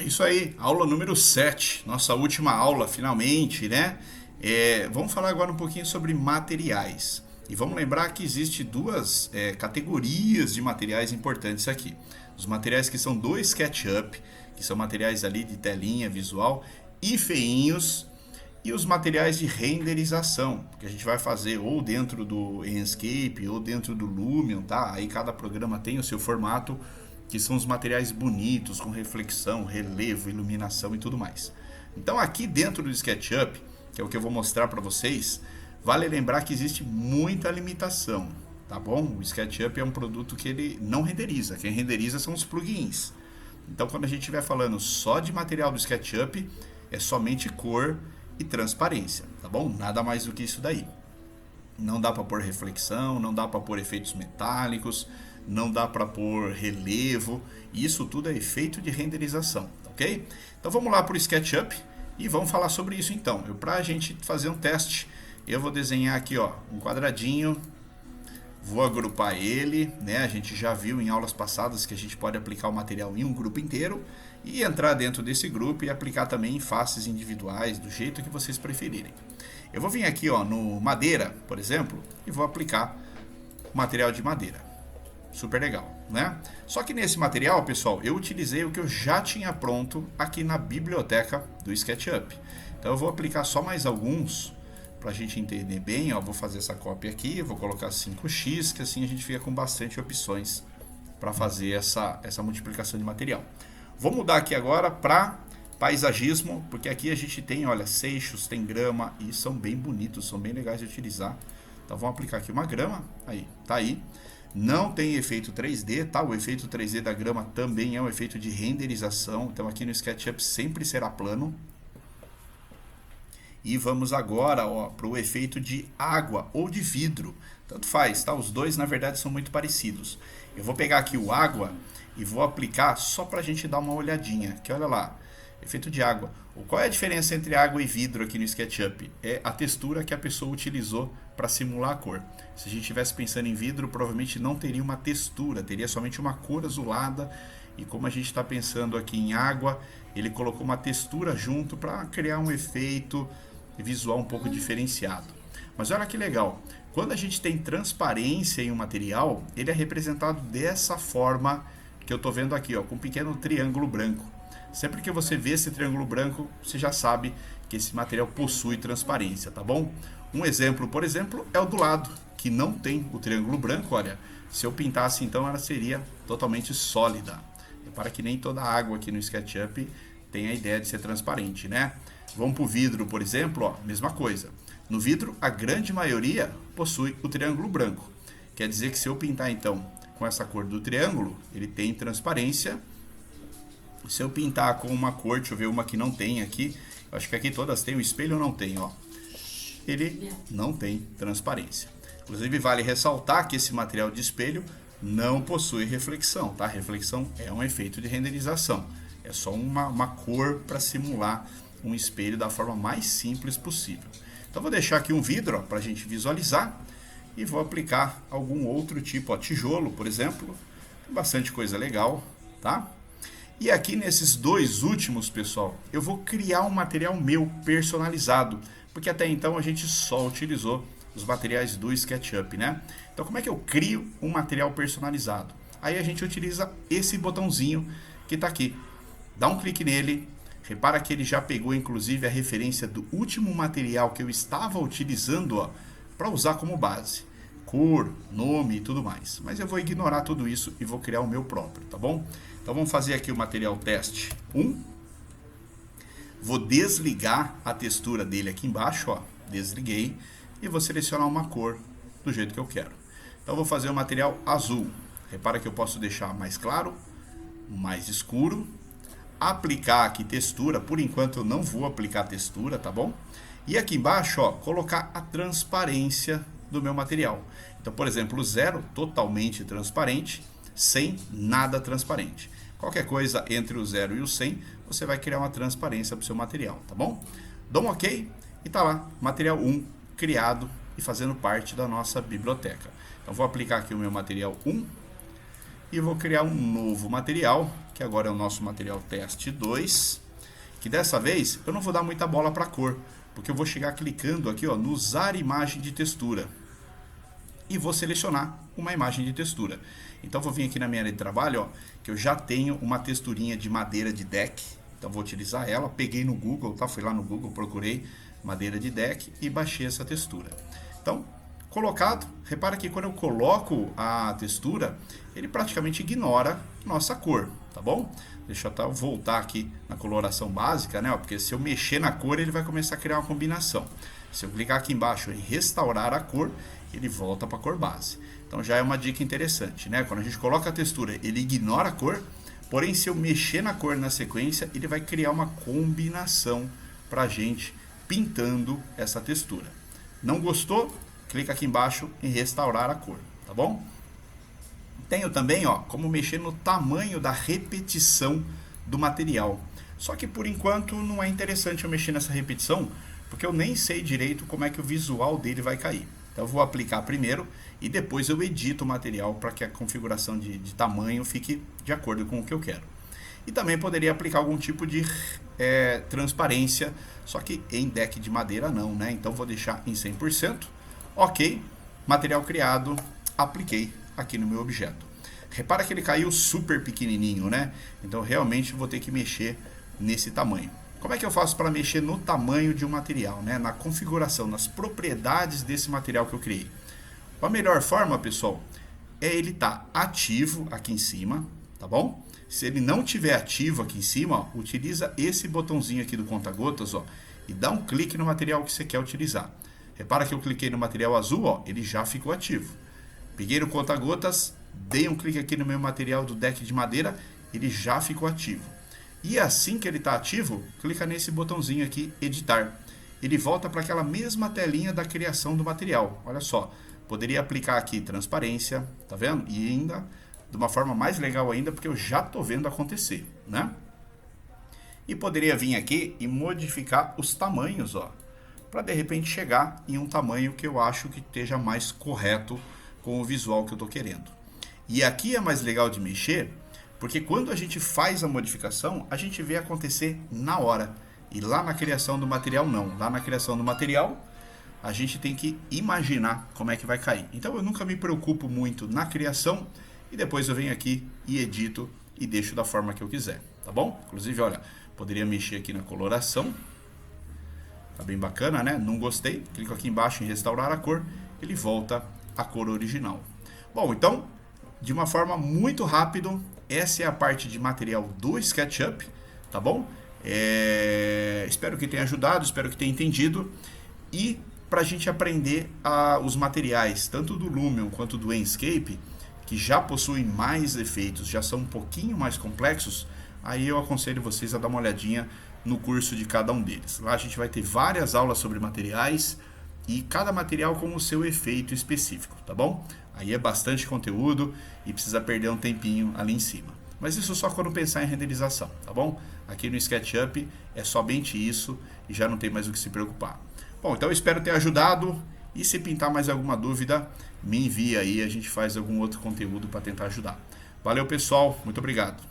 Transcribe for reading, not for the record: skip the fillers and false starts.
É isso aí, aula número 7, nossa última aula, finalmente, né? Vamos falar agora um pouquinho sobre materiais. E vamos lembrar que existe duas categorias de materiais importantes aqui. Os materiais que são do SketchUp, que são materiais ali de telinha visual e feinhos, e os materiais de renderização, que a gente vai fazer ou dentro do Enscape ou dentro do Lumion, tá? Aí cada programa tem o seu formato, que são os materiais bonitos, com reflexão, relevo, iluminação e tudo mais. Então aqui dentro do SketchUp, que é o que eu vou mostrar para vocês, vale lembrar que existe muita limitação, tá bom? O SketchUp é um produto que ele não renderiza, quem renderiza são os plugins. Então quando a gente estiver falando só de material do SketchUp, é somente cor e transparência, tá bom? Nada mais do que isso daí. Não dá para pôr reflexão, não dá para pôr efeitos metálicos, não dá para pôr relevo, isso tudo é efeito de renderização, ok? Então vamos lá para o SketchUp e vamos falar sobre isso então. Para a gente fazer um teste, eu vou desenhar aqui um quadradinho, vou agrupar ele, né? A gente já viu em aulas passadas que a gente pode aplicar o material em um grupo inteiro e entrar dentro desse grupo e aplicar também em faces individuais, do jeito que vocês preferirem. Eu vou vir aqui no madeira, por exemplo, e vou aplicar o material de madeira. Super legal, né? Só que nesse material, pessoal, eu utilizei o que eu já tinha pronto aqui na biblioteca do SketchUp. Então eu vou aplicar só mais alguns para a gente entender bem. Vou fazer essa cópia aqui, vou colocar 5x, que assim a gente fica com bastante opções para fazer essa multiplicação de material. Vou mudar aqui agora para paisagismo, porque aqui a gente tem, olha, seixos, tem grama e são bem bonitos, são bem legais de utilizar. Então vamos aplicar aqui uma grama, aí, tá aí. Não tem efeito 3D, tá? O efeito 3D da grama também é um efeito de renderização, então aqui no SketchUp sempre será plano. E vamos agora para o efeito de água ou de vidro, tanto faz, tá? Os dois na verdade são muito parecidos. Eu vou pegar aqui o água e vou aplicar só para a gente dar uma olhadinha, que olha lá, efeito de água. Qual é a diferença entre água e vidro aqui no SketchUp? É a textura que a pessoa utilizou para simular a cor. Se a gente estivesse pensando em vidro, provavelmente não teria uma textura, teria somente uma cor azulada. E como a gente está pensando aqui em água, ele colocou uma textura junto para criar um efeito visual um pouco diferenciado. Mas olha que legal, quando a gente tem transparência em um material, ele é representado dessa forma que eu estou vendo aqui, com um pequeno triângulo branco. Sempre que você vê esse triângulo branco, você já sabe que esse material possui transparência, tá bom? Um exemplo, por exemplo, é o do lado, que não tem o triângulo branco. Olha, se eu pintasse então, ela seria totalmente sólida. Repara que nem toda água aqui no SketchUp tem a ideia de ser transparente, né? Vamos para o vidro, por exemplo, mesma coisa. No vidro, a grande maioria possui o triângulo branco. Quer dizer que se eu pintar então com essa cor do triângulo, ele tem transparência. Se eu pintar com uma cor, deixa eu ver uma que não tem aqui, acho que aqui todas têm, o espelho não tem, ele não tem transparência. Inclusive vale ressaltar que esse material de espelho não possui reflexão, tá? Reflexão é um efeito de renderização, é só uma cor para simular um espelho da forma mais simples possível. Então vou deixar aqui um vidro para a gente visualizar e vou aplicar algum outro tipo, tijolo, por exemplo, tem bastante coisa legal, tá? E aqui nesses dois últimos, pessoal, eu vou criar um material meu personalizado, porque até então a gente só utilizou os materiais do SketchUp, né? Então como é que eu crio um material personalizado? Aí a gente utiliza esse botãozinho que está aqui. Dá um clique nele, repara que ele já pegou inclusive a referência do último material que eu estava utilizando para usar como base. Cor, nome e tudo mais. Mas eu vou ignorar tudo isso e vou criar o meu próprio, tá bom? Então vamos fazer aqui o material teste 1. Vou desligar a textura dele aqui embaixo, desliguei, e vou selecionar uma cor do jeito que eu quero. Então vou fazer o material azul. Repara que eu posso deixar mais claro, mais escuro, aplicar aqui textura. Por enquanto eu não vou aplicar textura, tá bom? E aqui embaixo, colocar a transparência do meu material. Então, por exemplo, 0, totalmente transparente, 100, nada transparente. Qualquer coisa entre o 0 e o 100, você vai criar uma transparência para o seu material, tá bom? Dá um OK e tá lá, material 1 criado e fazendo parte da nossa biblioteca. Então, vou aplicar aqui o meu material 1 e vou criar um novo material, que que agora é o nosso material teste 2, que dessa vez eu não vou dar muita bola para a cor, porque eu vou chegar clicando aqui, ó, no usar imagem de textura e vou selecionar uma imagem de textura. Então vou vir aqui na minha área de trabalho, ó, que eu já tenho uma texturinha de madeira de deck, então vou utilizar ela, peguei no Google, tá? Fui lá no Google, procurei madeira de deck e baixei essa textura. Então, colocado, repara que quando eu coloco a textura, ele praticamente ignora nossa cor, tá bom? Deixa eu voltar aqui na coloração básica, né? Porque se eu mexer na cor, ele vai começar a criar uma combinação. Se eu clicar aqui embaixo em restaurar a cor, ele volta para a cor base. Então já é uma dica interessante, né? Quando a gente coloca a textura, ele ignora a cor, porém se eu mexer na cor na sequência, ele vai criar uma combinação para a gente pintando essa textura. Não gostou? Clica aqui embaixo em restaurar a cor, tá bom? Tenho também, ó, como mexer no tamanho da repetição do material. Só que por enquanto não é interessante eu mexer nessa repetição, porque eu nem sei direito como é que o visual dele vai cair. Então eu vou aplicar primeiro e depois eu edito o material para que a configuração de tamanho fique de acordo com o que eu quero. E também poderia aplicar algum tipo de transparência, só que em deck de madeira não, né? Então vou deixar em 100%. Ok, material criado, apliquei aqui no meu objeto. Repara que ele caiu super pequenininho, né? Então realmente vou ter que mexer nesse tamanho. Como é que eu faço para mexer no tamanho de um material, né? Na configuração, nas propriedades desse material que eu criei? A melhor forma, pessoal, é ele estar ativo aqui em cima, tá bom? Se ele não tiver ativo aqui em cima, ó, utiliza esse botãozinho aqui do conta-gotas, ó, e dá um clique no material que você quer utilizar. Repara que eu cliquei no material azul, ó, ele já ficou ativo. Peguei no conta-gotas, dei um clique aqui no meu material do deck de madeira, ele já ficou ativo. E assim que ele está ativo, clica nesse botãozinho aqui, editar. Ele volta para aquela mesma telinha da criação do material. Olha só, poderia aplicar aqui transparência, tá vendo? E ainda, de uma forma mais legal ainda, porque eu já estou vendo acontecer, né? E poderia vir aqui e modificar os tamanhos, ó, para de repente chegar em um tamanho que eu acho que esteja mais correto com o visual que eu estou querendo. E aqui é mais legal de mexer, porque quando a gente faz a modificação, a gente vê acontecer na hora. E lá na criação do material, não. Lá na criação do material, a gente tem que imaginar como é que vai cair. Então eu nunca me preocupo muito na criação e depois eu venho aqui e edito e deixo da forma que eu quiser, tá bom? Inclusive, olha, poderia mexer aqui na coloração. Tá bem bacana, né? Não gostei. Clico aqui embaixo em restaurar a cor, ele volta à cor original. Bom, então, de uma forma muito rápida, essa é a parte de material do SketchUp, tá bom? Espero que tenha ajudado, espero que tenha entendido. E para a gente aprender os materiais, tanto do Lumion quanto do Enscape, que já possuem mais efeitos, já são um pouquinho mais complexos, aí eu aconselho vocês a dar uma olhadinha no curso de cada um deles. Lá a gente vai ter várias aulas sobre materiais e cada material com o seu efeito específico, tá bom? Aí é bastante conteúdo e precisa perder um tempinho ali em cima. Mas isso só quando pensar em renderização, tá bom? Aqui no SketchUp é somente isso e já não tem mais o que se preocupar. Bom, então eu espero ter ajudado e se pintar mais alguma dúvida, me envia aí, a gente faz algum outro conteúdo para tentar ajudar. Valeu, pessoal, muito obrigado.